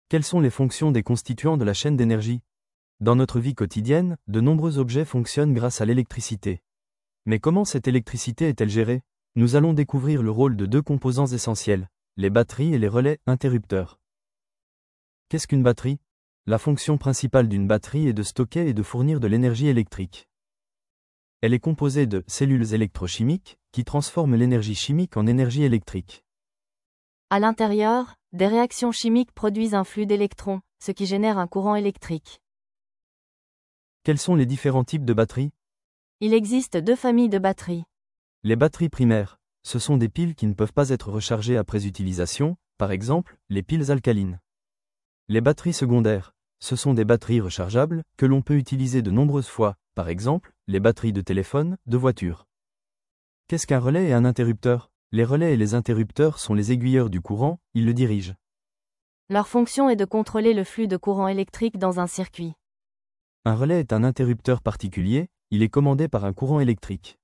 Quelles sont les fonctions des constituants de la chaîne d'énergie? Dans notre vie quotidienne, de nombreux objets fonctionnent grâce à l'électricité. Mais comment cette électricité est-elle gérée? Nous allons découvrir le rôle de deux composants essentiels, les batteries et les relais interrupteurs. Qu'est-ce qu'une batterie? La fonction principale d'une batterie est de stocker et de fournir de l'énergie électrique. Elle est composée de cellules électrochimiques qui transforment l'énergie chimique en énergie électrique. À l'intérieur, des réactions chimiques produisent un flux d'électrons, ce qui génère un courant électrique. Quels sont les différents types de batteries? Il existe deux familles de batteries. Les batteries primaires, ce sont des piles qui ne peuvent pas être rechargées après utilisation, par exemple, les piles alcalines. Les batteries secondaires, ce sont des batteries rechargeables que l'on peut utiliser de nombreuses fois, par exemple, les batteries de téléphone, de voiture. Qu'est-ce qu'un relais et un interrupteur? Les relais et les interrupteurs sont les aiguilleurs du courant, ils le dirigent. Leur fonction est de contrôler le flux de courant électrique dans un circuit. Un relais est un interrupteur particulier, il est commandé par un courant électrique.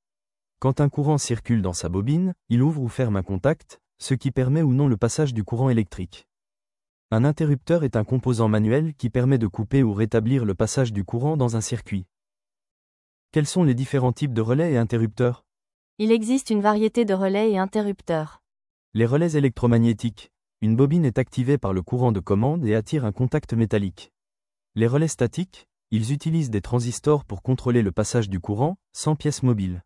Quand un courant circule dans sa bobine, il ouvre ou ferme un contact, ce qui permet ou non le passage du courant électrique. Un interrupteur est un composant manuel qui permet de couper ou rétablir le passage du courant dans un circuit. Quels sont les différents types de relais et interrupteurs? Il existe une variété de relais et interrupteurs. Les relais électromagnétiques. Une bobine est activée par le courant de commande et attire un contact métallique. Les relais statiques, ils utilisent des transistors pour contrôler le passage du courant, sans pièce mobile.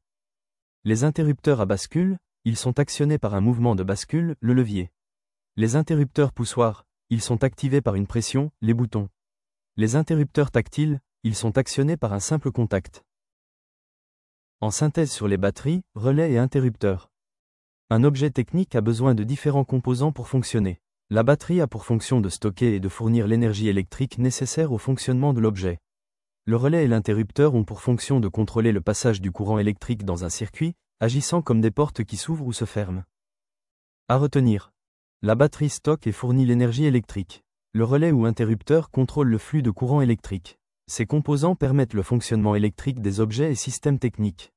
Les interrupteurs à bascule, ils sont actionnés par un mouvement de bascule, le levier. Les interrupteurs poussoirs, ils sont activés par une pression, les boutons. Les interrupteurs tactiles, ils sont actionnés par un simple contact. En synthèse sur les batteries, relais et interrupteurs. Un objet technique a besoin de différents composants pour fonctionner. La batterie a pour fonction de stocker et de fournir l'énergie électrique nécessaire au fonctionnement de l'objet. Le relais et l'interrupteur ont pour fonction de contrôler le passage du courant électrique dans un circuit, agissant comme des portes qui s'ouvrent ou se ferment. À retenir. La batterie stocke et fournit l'énergie électrique. Le relais ou interrupteur contrôle le flux de courant électrique. Ces composants permettent le fonctionnement électrique des objets et systèmes techniques.